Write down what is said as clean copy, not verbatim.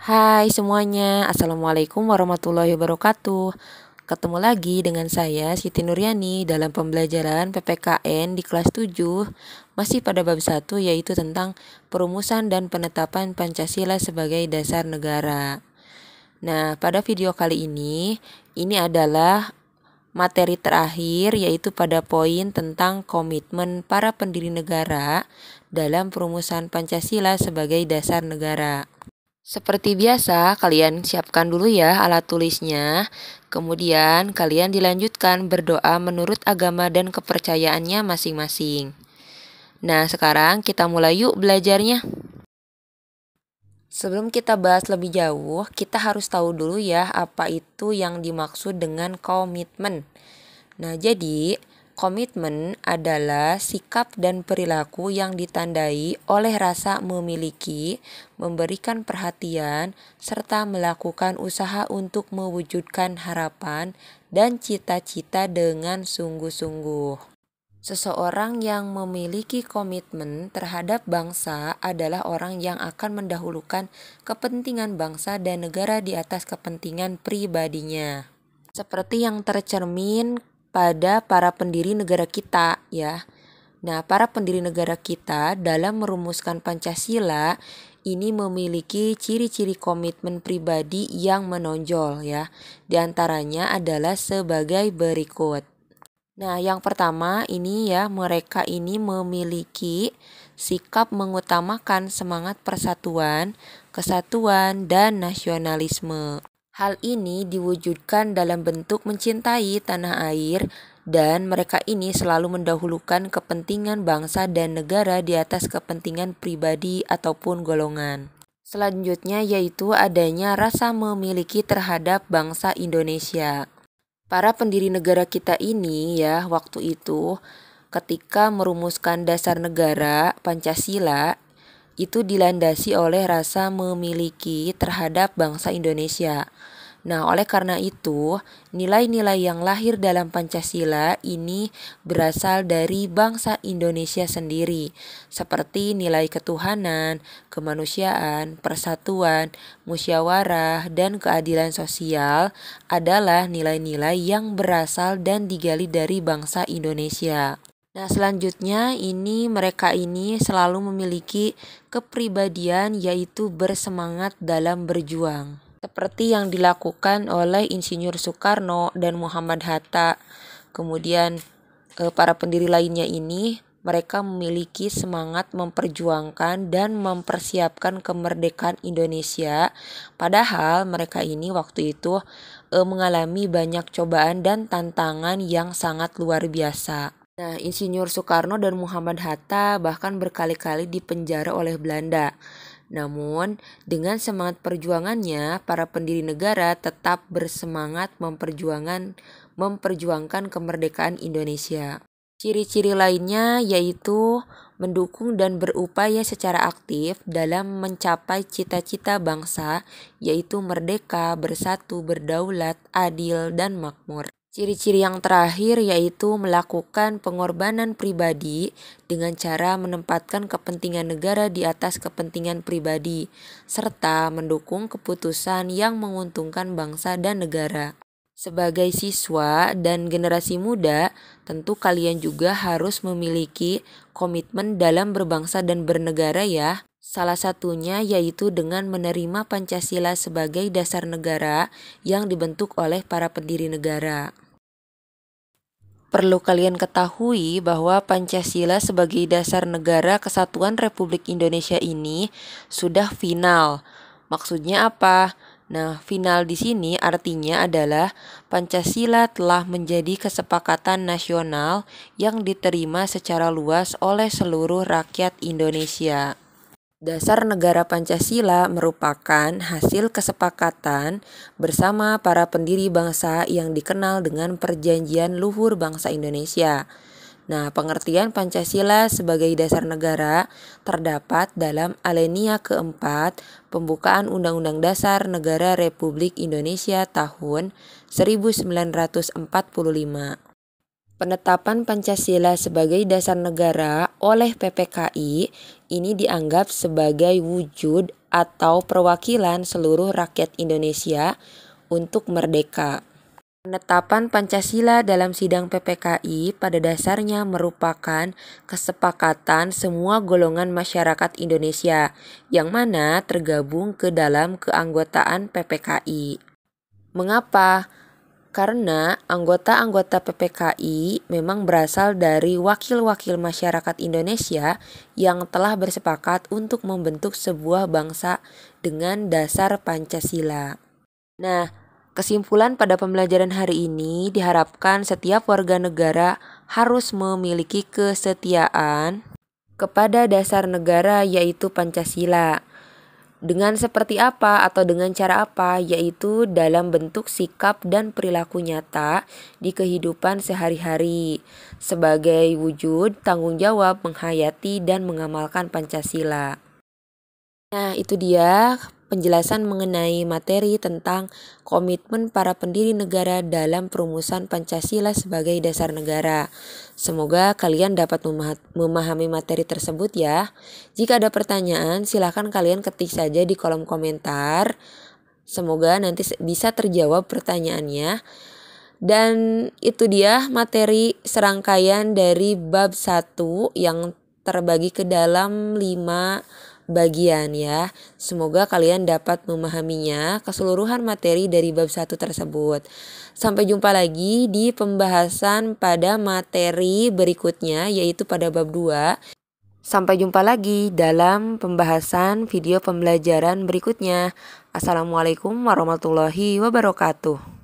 Hai semuanya, Assalamualaikum warahmatullahi wabarakatuh. Ketemu lagi dengan saya Siti Nuryani dalam pembelajaran PPKN di kelas 7, masih pada bab 1 yaitu tentang perumusan dan penetapan Pancasila sebagai dasar negara. Nah, pada video kali ini adalah materi terakhir yaitu pada poin tentang komitmen para pendiri negara dalam perumusan Pancasila sebagai dasar negara. Seperti biasa, kalian siapkan dulu ya alat tulisnya. Kemudian kalian dilanjutkan berdoa menurut agama dan kepercayaannya masing-masing. Nah, sekarang kita mulai yuk belajarnya. Sebelum kita bahas lebih jauh, kita harus tahu dulu ya apa itu yang dimaksud dengan komitmen. Nah, jadi komitmen adalah sikap dan perilaku yang ditandai oleh rasa memiliki, memberikan perhatian, serta melakukan usaha untuk mewujudkan harapan dan cita-cita dengan sungguh-sungguh. Seseorang yang memiliki komitmen terhadap bangsa adalah orang yang akan mendahulukan kepentingan bangsa dan negara di atas kepentingan pribadinya. Seperti yang tercermin pada para pendiri negara kita ya. Nah, para pendiri negara kita dalam merumuskan Pancasila ini memiliki ciri-ciri komitmen pribadi yang menonjol ya. Di antaranya adalah sebagai berikut. Nah, yang pertama ini ya, mereka ini memiliki sikap mengutamakan semangat persatuan, kesatuan, dan nasionalisme. Hal ini diwujudkan dalam bentuk mencintai tanah air dan mereka ini selalu mendahulukan kepentingan bangsa dan negara di atas kepentingan pribadi ataupun golongan. Selanjutnya yaitu adanya rasa memiliki terhadap bangsa Indonesia. Para pendiri negara kita ini ya waktu itu ketika merumuskan dasar negara Pancasila itu dilandasi oleh rasa memiliki terhadap bangsa Indonesia. Nah, oleh karena itu, nilai-nilai yang lahir dalam Pancasila ini berasal dari bangsa Indonesia sendiri, seperti nilai ketuhanan, kemanusiaan, persatuan, musyawarah, dan keadilan sosial adalah nilai-nilai yang berasal dan digali dari bangsa Indonesia. Nah, selanjutnya mereka ini selalu memiliki kepribadian yaitu bersemangat dalam berjuang. Seperti yang dilakukan oleh Insinyur Soekarno dan Muhammad Hatta. Kemudian para pendiri lainnya ini mereka memiliki semangat memperjuangkan dan mempersiapkan kemerdekaan Indonesia. Padahal mereka ini waktu itu mengalami banyak cobaan dan tantangan yang sangat luar biasa. Nah, Insinyur Soekarno dan Muhammad Hatta bahkan berkali-kali dipenjara oleh Belanda. Namun, dengan semangat perjuangannya, para pendiri negara tetap bersemangat memperjuangkan kemerdekaan Indonesia. Ciri-ciri lainnya yaitu mendukung dan berupaya secara aktif dalam mencapai cita-cita bangsa, yaitu merdeka, bersatu, berdaulat, adil, dan makmur. Ciri-ciri yang terakhir yaitu melakukan pengorbanan pribadi dengan cara menempatkan kepentingan negara di atas kepentingan pribadi, serta mendukung keputusan yang menguntungkan bangsa dan negara. Sebagai siswa dan generasi muda, tentu kalian juga harus memiliki komitmen dalam berbangsa dan bernegara ya. Salah satunya yaitu dengan menerima Pancasila sebagai dasar negara yang dibentuk oleh para pendiri negara. Perlu kalian ketahui bahwa Pancasila sebagai dasar negara kesatuan Republik Indonesia ini sudah final. Maksudnya apa? Nah, final di sini artinya adalah Pancasila telah menjadi kesepakatan nasional yang diterima secara luas oleh seluruh rakyat Indonesia. Dasar negara Pancasila merupakan hasil kesepakatan bersama para pendiri bangsa yang dikenal dengan Perjanjian Luhur Bangsa Indonesia. Nah, pengertian Pancasila sebagai dasar negara terdapat dalam alinea keempat pembukaan Undang-Undang Dasar Negara Republik Indonesia tahun 1945. Penetapan Pancasila sebagai dasar negara oleh PPKI ini dianggap sebagai wujud atau perwakilan seluruh rakyat Indonesia untuk merdeka. Penetapan Pancasila dalam sidang PPKI pada dasarnya merupakan kesepakatan semua golongan masyarakat Indonesia yang mana tergabung ke dalam keanggotaan PPKI. Mengapa? Karena anggota-anggota PPKI memang berasal dari wakil-wakil masyarakat Indonesia yang telah bersepakat untuk membentuk sebuah bangsa dengan dasar Pancasila. Nah, kesimpulan pada pembelajaran hari ini diharapkan setiap warga negara harus memiliki kesetiaan kepada dasar negara yaitu Pancasila. Dengan seperti apa atau dengan cara apa, yaitu dalam bentuk sikap dan perilaku nyata di kehidupan sehari-hari sebagai wujud tanggung jawab menghayati dan mengamalkan Pancasila. Nah, itu dia penjelasan mengenai materi tentang komitmen para pendiri negara dalam perumusan Pancasila sebagai dasar negara. Semoga kalian dapat memahami materi tersebut ya. Jika ada pertanyaan, silakan kalian ketik saja di kolom komentar. Semoga nanti bisa terjawab pertanyaannya. Dan itu dia materi serangkaian dari bab 1 yang terbagi ke dalam 5 bagian ya. Semoga kalian dapat memahaminya keseluruhan materi dari bab 1 tersebut. Sampai jumpa lagi di pembahasan pada materi berikutnya yaitu pada bab 2. Sampai jumpa lagi dalam pembahasan video pembelajaran berikutnya. Assalamualaikum warahmatullahi wabarakatuh.